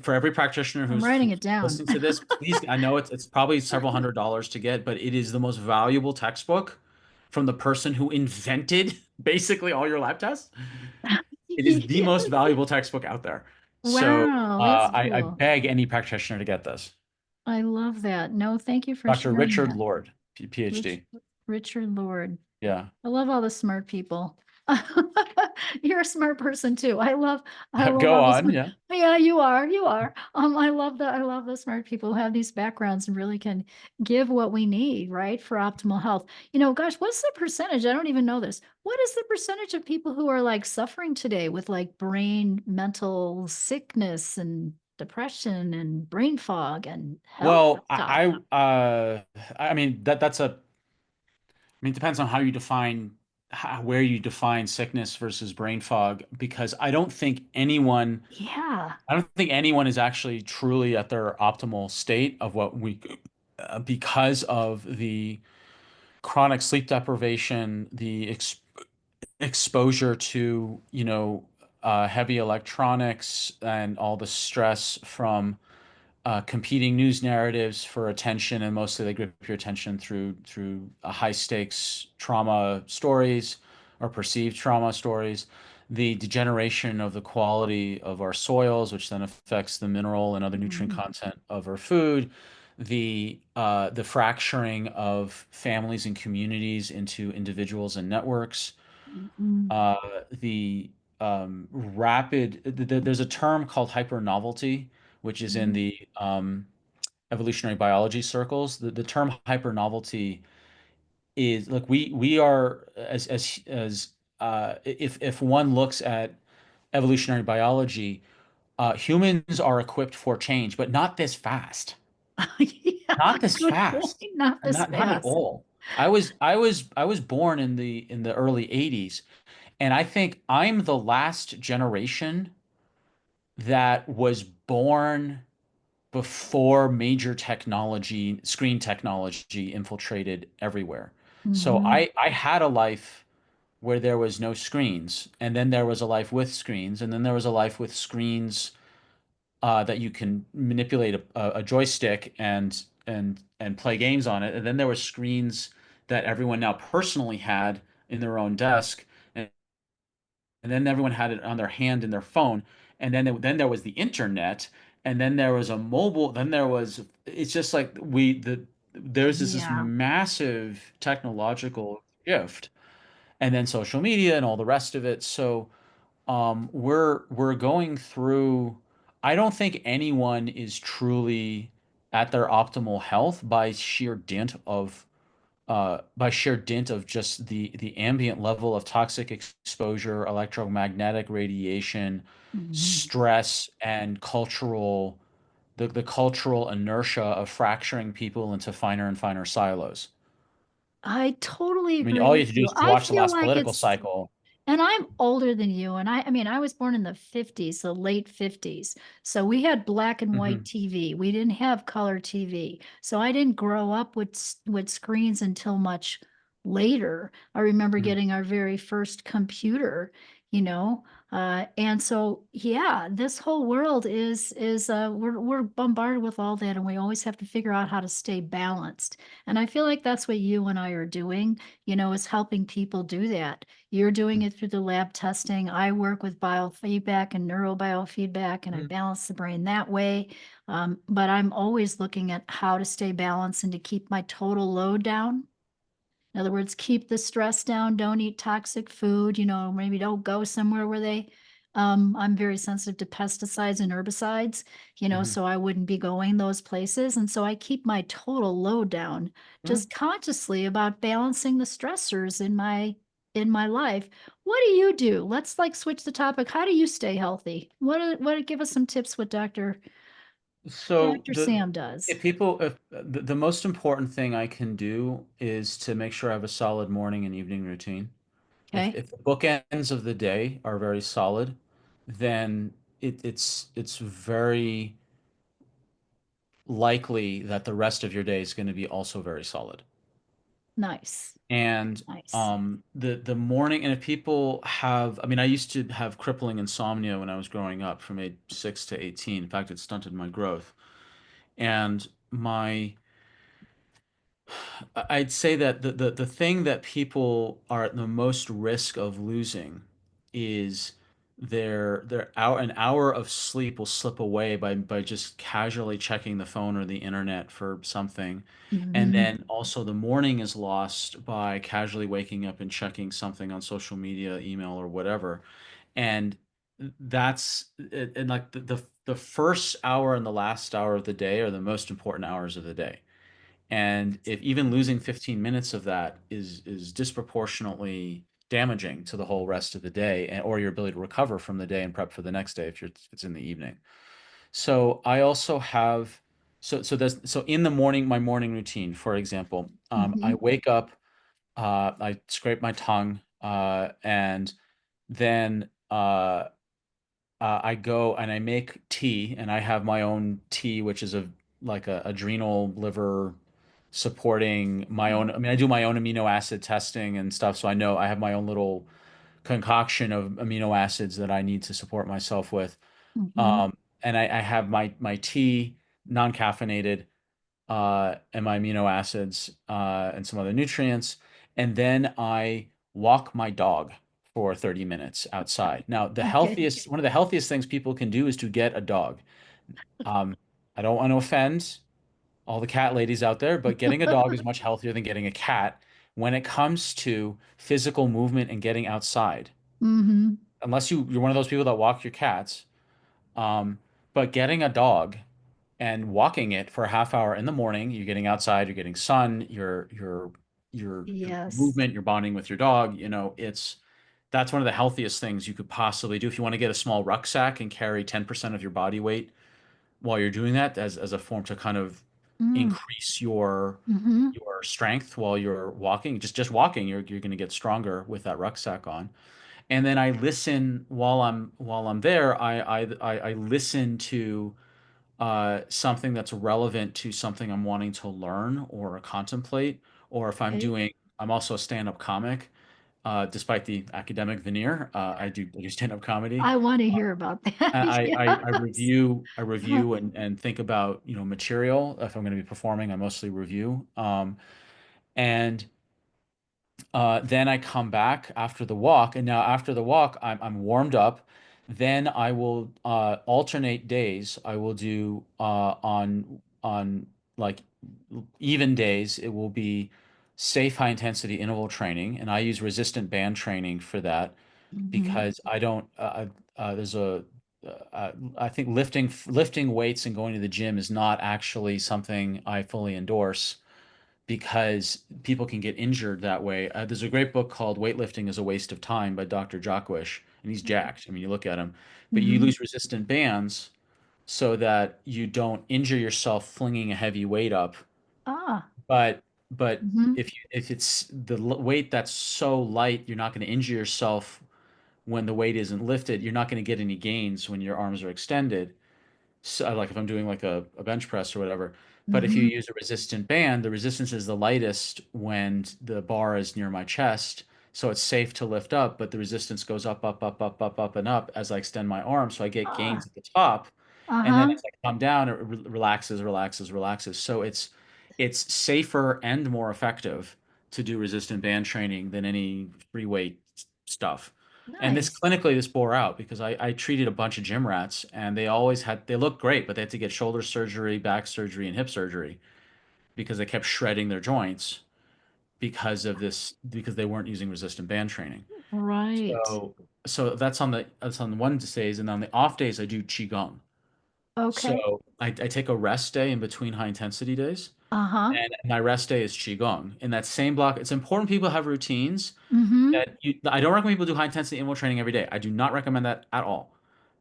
for every practitioner I'm who's writing it down. listening to this, please, I know it's probably several $100s to get, but it is the most valuable textbook from the person who invented basically all your lab tests. It is the Yeah. most valuable textbook out there. So Wow, that's I cool. beg any practitioner to get this. I love that. No, thank you for Dr. sharing Richard that. Lord, Rich, PhD. Richard Lord. Yeah. I love all the smart people. You're a smart person too. I love Go all the on, smart. yeah. Yeah, you are. You are. I love the smart people who have these backgrounds and really can give what we need, right, for optimal health. Gosh, what's the percentage? I don't even know this. What is the percentage of people who are like suffering today with like brain, mental sickness and depression and brain fog and health Well, stuff? I mean I mean, it depends on how you define where you define sickness versus brain fog, because Yeah. I don't think anyone is actually truly at their optimal state of what because of the chronic sleep deprivation, the exposure to, heavy electronics and all the stress from competing news narratives for attention, and mostly they grip your attention through high stakes trauma stories or perceived trauma stories. The degeneration of the quality of our soils, which then affects the mineral and other nutrient Mhm. content of our food. The fracturing of families and communities into individuals and networks. Mhm. uh, the there's a term called hypernovelty, which is in Mhm. the evolutionary biology circles. The term hypernovelty is, like, we are, if one looks at evolutionary biology, humans are equipped for change, but not this fast. Yeah, Not this good point. fast. Not this Not at fast. all. I was born in the early 80s, and I think I'm the last generation that was born before major technology, screen technology infiltrated everywhere. So Mhm. I had a life where there was no screens, and then there was a life with screens, and then there was a life with screens that you can manipulate a joystick and play games on it, and then there were screens that everyone now personally had in their own desk, and then everyone had it on their hand in their phone, and then there was the internet, and then there was a mobile, then there was, it's just like there's this Yeah. massive technological shift, and then social media and all the rest of it. So we're going through, I don't think anyone is truly at their optimal health by sheer dint of just the ambient level of toxic exposure, electromagnetic radiation, Mhm. stress, and the cultural inertia of fracturing people into finer and finer silos. I totally I mean, agree all you with have to do you. is I watch the feel last like political it's, cycle. and I'm older than you. And I mean, I was born in the 50s, the late 50s. So we had black and white Hmm. TV. We didn't have color TV. So I didn't grow up with with screens until much later. I remember Hmm. getting our very first computer, you know. And so yeah, this whole world is we're bombarded with all that, and we always have to figure out how to stay balanced. And I feel like that's what you and I are doing, is helping people do that. You're doing it through the lab testing. I work with biofeedback and neurobiofeedback, and I Hmm. balance the brain that way. But I'm always looking at how to stay balanced and to keep my total load down. In other words, keep the stress down. Don't eat toxic food. Maybe don't go somewhere where I'm very sensitive to pesticides and herbicides, Hmm. so I wouldn't be going those places. And so I keep my total load down Hmm. just consciously about balancing the stressors in my life. What do you do? Let's like switch the topic. How do you stay healthy? Give us some tips what So Dr. Sam does. if the most important thing I can do is to make sure I have a solid morning and evening routine. Okay. If the bookends of the day are very solid, then it's very likely that the rest of your day is going to be also very solid. Nice. And Nice. the morning, and if people have, I mean, I used to have crippling insomnia when I was growing up from age 6 to 18. In fact, it stunted my growth. And I'd say that the thing that people are at the most risk of losing is an hour of sleep will slip away by just casually checking the phone or the internet for something. And Mm-hmm. then also the morning is lost by casually waking up and checking something on social media, email, or whatever. And that's and like the first hour and the last hour of the day are the most important hours of the day. And if even losing 15 minutes of that is disproportionately damaging to the whole rest of the day or your ability to recover from the day and prep for the next day if it's in the evening. So I also have so in the morning, my morning routine, for example, I Mm-hmm. wake up, I scrape my tongue, and then I go and I make tea, and I have my own tea, which is a adrenal liver supporting my own. I mean, I do my own amino acid testing and stuff, so I know I have my own little concoction of amino acids that I need to support myself with. Mm-hmm. And I have my tea, non-caffeinated, and my amino acids, and some other nutrients. And then I walk my dog for 30 minutes outside. Now, Okay. one of the healthiest things people can do is to get a dog. Um, I don't want to offend all the cat ladies out there, but getting a dog is much healthier than getting a cat when it comes to physical movement and getting outside. Mm-hmm. Unless you're one of those people that walk your cats. Um, but getting a dog and walking it for a half hour in the morning, you're getting outside, you're getting sun, your Yes. movement, you're bonding with your dog, that's one of the healthiest things you could possibly do. If you want to get a small rucksack and carry 10% of your body weight while you're doing that as a form to kind of Mm. increase your Mm-hmm. your strength while you're walking, just walking, you're going to get stronger with that rucksack on. And then I listen while I'm there, I listen to something that's relevant to something I'm wanting to learn or contemplate, or if Okay. I'm also a stand-up comic, despite the academic veneer. I do stand-up comedy. I want to hear about that. I Yes. review and think about, material. If I'm going to be performing, I mostly review. And then I come back after the walk, and now after the walk, I'm warmed up. Then I will alternate days. I will do on like even days. It will be safe high intensity interval training, and I use resistant band training for that Mm-hmm. because I don't. There's a I think lifting weights and going to the gym is not actually something I fully endorse because people can get injured that way. There's a great book called Weightlifting is a Waste of Time by Dr. Jockweish, and he's jacked. I mean, you look at him, but you Mm-hmm. lose resistant bands so that you don't injure yourself flinging a heavy weight up. Ah. But but Mm-hmm. if it's the weight that's so light, you're not going to injure yourself when the weight isn't lifted. You're not going to get any gains when your arms are extended. So, like if I'm doing like a bench press or whatever. But if you Mm-hmm. use a resistant band, the resistance is the lightest when the bar is near my chest. So it's safe to lift up, but the resistance goes up, up, up, up, up, up, and up as I extend my arm. So I get Ah. gains at the top. And then Uh-huh. as I come down, it relaxes, relaxes, relaxes. So it's safer and more effective to do resistant band training than any free weight stuff. And Nice. this bore out because I treated a bunch of gym rats and they looked great, but they had to get shoulder surgery, back surgery, and hip surgery because they kept shredding their joints because they weren't using resistant band training. Right. So so that's on the one days, and on the off days I do qigong. Okay. So I take a rest day in between high intensity days, Uh-huh. and my rest day is qigong. In that same block, it's important people have routines Mm-hmm. I don't recommend people do high intensity interval training every day. I do not recommend that at all.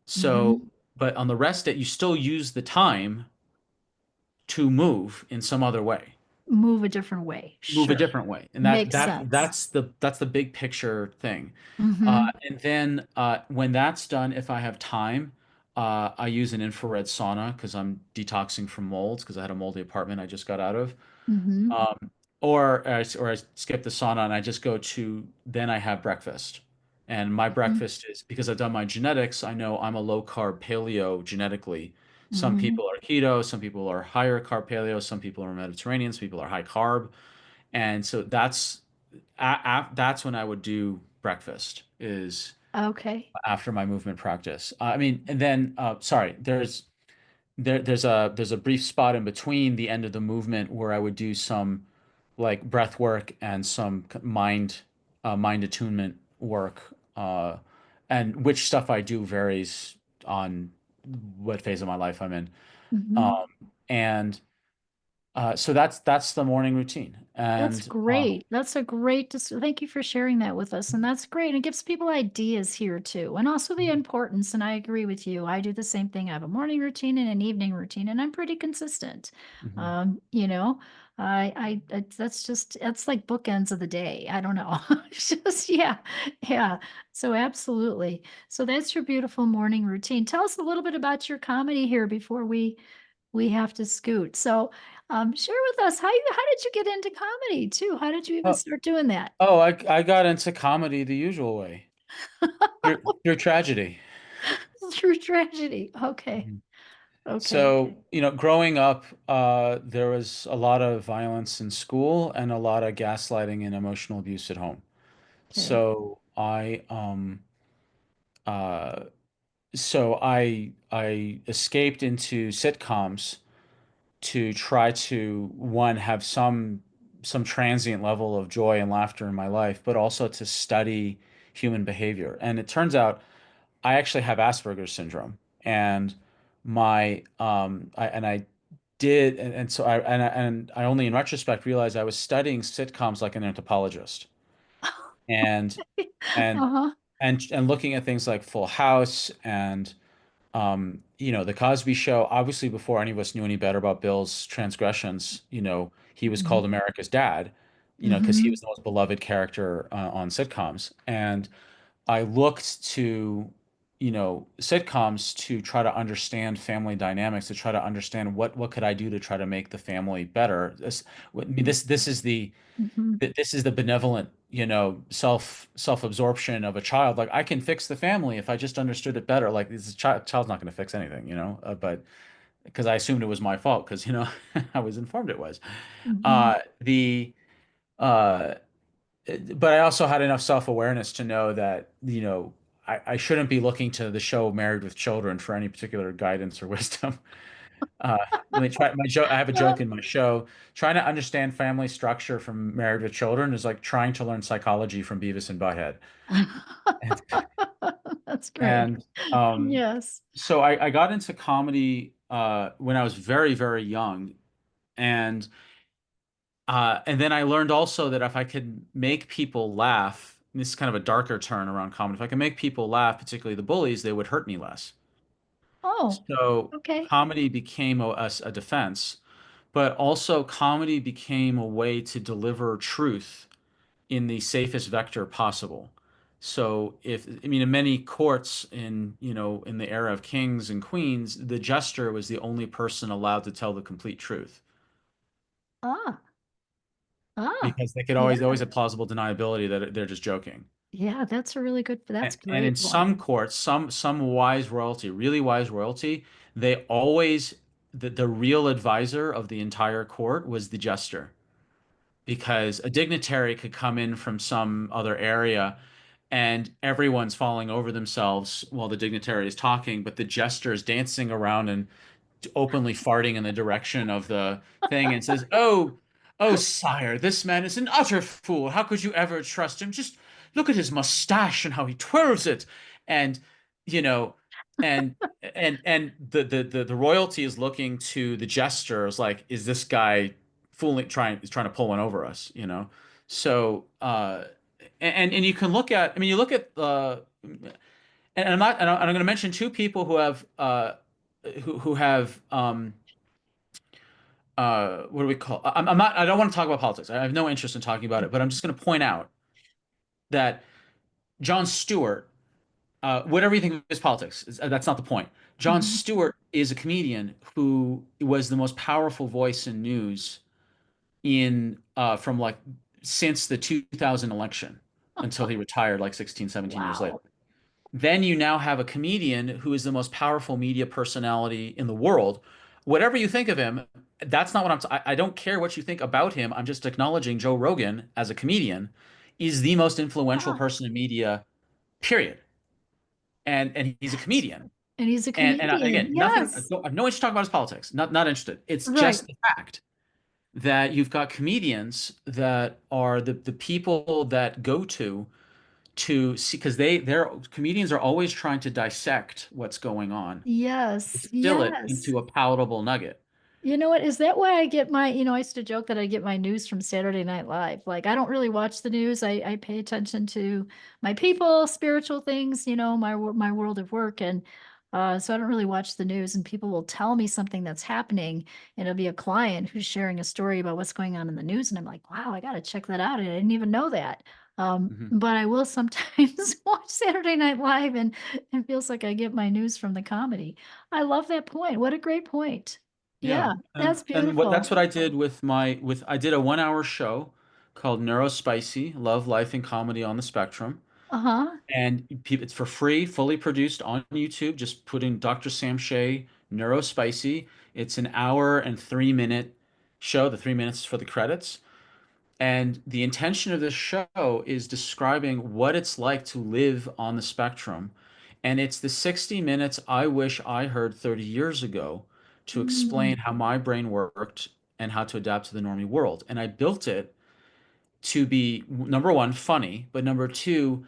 So, Mm-hmm. but on the rest day, you still use the time to move in some other way, Move a different way. move a Sure. different way, and Makes sense. that's the big picture thing. Mm-hmm. And then when that's done, if I have time, I use an infrared sauna because I'm detoxing from molds because I had a moldy apartment I just got out of. Mm-hmm. Um, or I skip the sauna and I just go to then I have breakfast. And my breakfast is because I've done my genetics, I know I'm a low carb paleo genetically. Some Mm-hmm. people are keto, some people are higher carb paleo, some people are Mediterranean, some people are high carb. And so that's when I would do breakfast is Okay. after my movement practice. I mean, and then sorry, there's a brief spot in between the end of the movement where I would do some like breath work and some mind attunement work. And which stuff I do varies on what phase of my life I'm in. Mhm. Um, and so that's the morning routine. That's And great. That's a great, thank you for sharing that with us. And that's great. It gives people ideas here too. And also the importance. And I agree with you. I do the same thing. I have a morning routine and an evening routine, and I'm pretty consistent. Mhm. You know, that's just, that's like bookends of the day. I don't know. It's just, yeah. Yeah. So absolutely. So that's your beautiful morning routine. Tell us a little bit about your comedy here before we have to scoot. So, share with us how did you get into comedy too? How did you even Oh, start doing that? I got into comedy the usual way through tragedy. Through tragedy. Okay. Mhm. Okay. So, growing up, there was a lot of violence in school and a lot of gaslighting and emotional abuse at home. Okay. So uh, I escaped into sitcoms to try to one have some transient level of joy and laughter in my life, but also to study human behavior. And it turns out I actually have Asperger's syndrome, and I did, and so I only in retrospect realized I was studying sitcoms like an anthropologist, and and Uh-huh. and looking at things like Full House and The Cosby Show. Obviously, before any of us knew any better about Bill's transgressions, he was Mhm. called America's dad, because he was Mhm. the most beloved character on sitcoms. And I looked to, sitcoms to try to understand family dynamics, to try to understand what could I do to try to make the family better. I mean, this is the benevolent, self-absorption of a child. Like I can fix the family if I just understood it better. Like this child's not going to fix anything, but because I assumed it was my fault because I was informed it was. Mhm. The uh, but I also had enough self-awareness to know that, I shouldn't be looking to the show Married with Children for any particular guidance or wisdom. Uh, let me try my joke. I have a joke in my show. Trying to understand family structure from Married with Children is like trying to learn psychology from Beavis and Butthead. And, That's great. and um, Yes. so I got into comedy when I was very, very young, and and then I learned also that if I could make people laugh, and this is kind of a darker turn around comedy. If I could make people laugh, particularly the bullies, they would hurt me less. Oh, So okay. comedy became a defense, but also comedy became a way to deliver truth in the safest vector possible. So I mean, in many courts in the era of kings and queens, the jester was the only person allowed to tell the complete truth Ah, ah, because they could yeah. always have plausible deniability that they're just joking. Yeah, that's a really good, that's And great in one. some courts, some wise royalty, really wise royalty, they always the real advisor of the entire court was the jester, because a dignitary could come in from some other area and everyone's falling over themselves while the dignitary is talking, but the jester is dancing around and openly farting in the direction of the thing and says, "Oh, sire, this man is an utter fool. How could you ever trust him? Just look at his mustache and how he twirls it." And, you know, and the royalty is looking to the jester as like, is this guy trying to pull one over us, So, and you can look at, I mean, you look at and I'm going to mention two people who have who have what do we call? I'm not. I don't want to talk about politics. I have no interest in talking about it. But I'm just going to point out that Jon Stewart, whatever you think of his politics, that's not the point. Jon Mhm. Stewart is a comedian who was the most powerful voice in news in from like since the 2000 election until he retired like 16, 17 years later. Wow. Then you now have a comedian who is the most powerful media personality in the world. Whatever you think of him, that's not what I don't care what you think about him. I'm just acknowledging Joe Rogan as a comedian is the most influential Ah, person in media, period. and he's a That's comedian. right. And he's a And comedian. again, nothing. Yes. I have no interest to talk about his politics. Not interested. It's Right. just the fact that you've got comedians that are the people that go to see, because they're comedians are always trying to dissect what's going on, Yes. distill it Yes. into a palatable nugget. You know what? Is that why I get my, I used to joke that I get my news from Saturday Night Live. Like, I don't really watch the news. I pay attention to my people, spiritual things, my world of work. And so I don't really watch the news, and people will tell me something that's happening. And it'll be a client who's sharing a story about what's going on in the news. And I'm like, wow, I got to check that out. I didn't even know that. Mhm. But I will sometimes watch Saturday Night Live, and it feels like I get my news from the comedy. I love that point. What a great point. Yeah, Yeah, that's and what that's beautiful. what I did with my with I did a 1 hour show called Neurospicy: Love, Life, and Comedy on the Spectrum. Uh-huh. And it's for free, fully produced on YouTube. Just put in Dr. Sam Shay, Neurospicy. It's an hour and 3 minute show. The 3 minutes is for the credits. And the intention of this show is describing what it's like to live on the spectrum. And it's the 60 minutes I wish I heard 30 years ago to Mm, explain how my brain worked and how to adapt to the normie world. And I built it to be, number one, funny, but number two,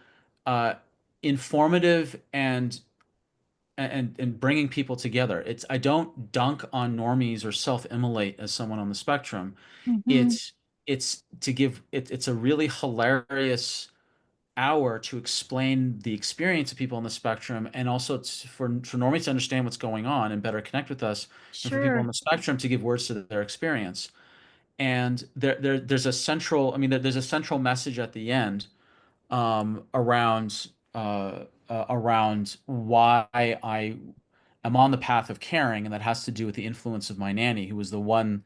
uh, informative and bringing people together. I don't dunk on normies or self-immolate as someone on the spectrum. mhm. It's it's to give it's a really hilarious hour to explain the experience of people on the spectrum, and also for normies to understand what's going on and better connect with us, and for people on Sure. the spectrum to give words to their experience. And there's a central, I mean, there's a central message at the end, around why I am on the path of caring, and that has to do with the influence of my nanny, who was the one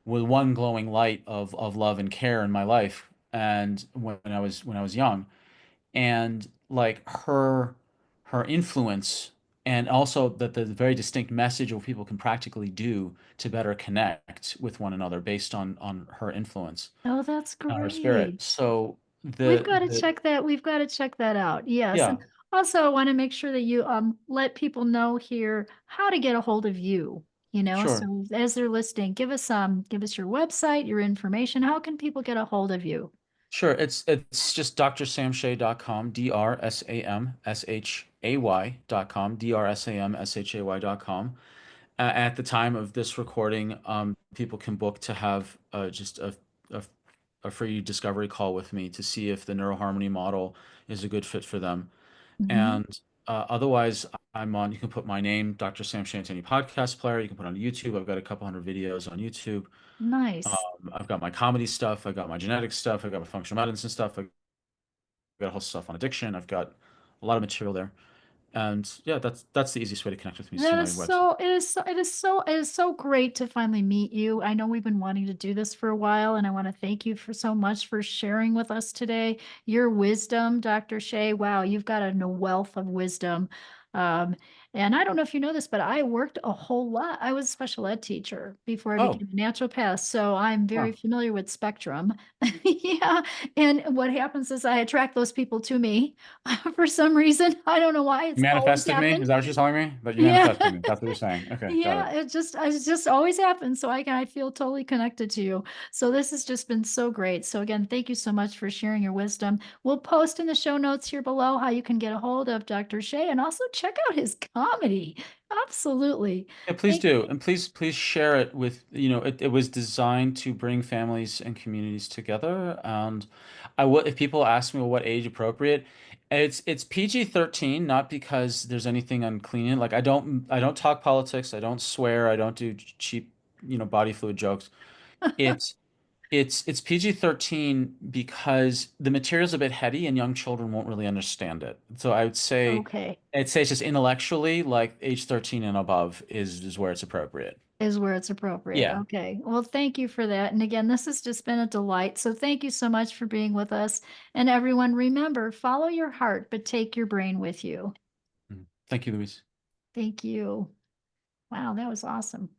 with one glowing light of love and care in my life, and when I was young, and like her influence, and also that the very distinct message of what people can practically do to better connect with one another based on her influence, Oh, that's her spirit. great. So We've the got to the check that. We've got to check that out. Yes. yeah, And also I want to make sure that you let people know here how to get a hold of you, sure. So as they're listening, give us your website, your information. How can people get a hold of you? Sure, it's just drsamshay.com, drsamshay.com, drsamshay.com. At the time of this recording, people can book to have just a, a free discovery call with me to see if the NeuroHarmony model is a good fit for them. Hmm. And otherwise, you can put my name, Dr. Sam Shay, into any podcast player. You can put on YouTube. I've got a couple hundred videos on YouTube. Nice. I've got my comedy stuff. I've got my genetics stuff. I've got my functional medicine stuff. I've got a whole stuff on addiction. I've got a lot of material there. And yeah, that's the easiest way to connect with me is through That my is website. so, it is so great to finally meet you. I know we've been wanting to do this for a while, and I want to thank you for so much for sharing with us today. Your wisdom, Dr. Shay. Wow, you've got a wealth of wisdom. Um, and I don't know if you know this, but I worked a whole lot. I was a special ed teacher before I Oh, became a naturopath, so I'm very wow. familiar with spectrum. Yeah, and what happens is I attract those people to me for some reason. I don't know why. You It's always manifested me? happened. Is that what you're telling me? That you Yeah. manifested me. That's what you're saying. Okay, got it. Yeah, it just always happens. So I feel totally connected to you. So this has just been so great. So again, thank you so much for sharing your wisdom. We'll post in the show notes here below how you can get a hold of Dr. Shay, and also check out his comedy. Absolutely. Yeah, please Thank do. And please share it with, it was designed to bring families and communities together. And I would, if people ask me, well, what age appropriate, it's PG-13, not because there's anything unclean in it. Like I don't talk politics, I don't swear, I don't do cheap, body fluid jokes. It's it's PG-13 because the material's a bit heady and young children won't really understand it. So Okay. I'd say it's just intellectually, like age 13 and above is where it's appropriate. Is where it's appropriate. Yeah. Okay. Well, thank you for that. And again, this has just been a delight. So thank you so much for being with us. And everyone, remember, follow your heart, but take your brain with you. Mhm. Thank you, Louise. Thank you. Wow, that was awesome.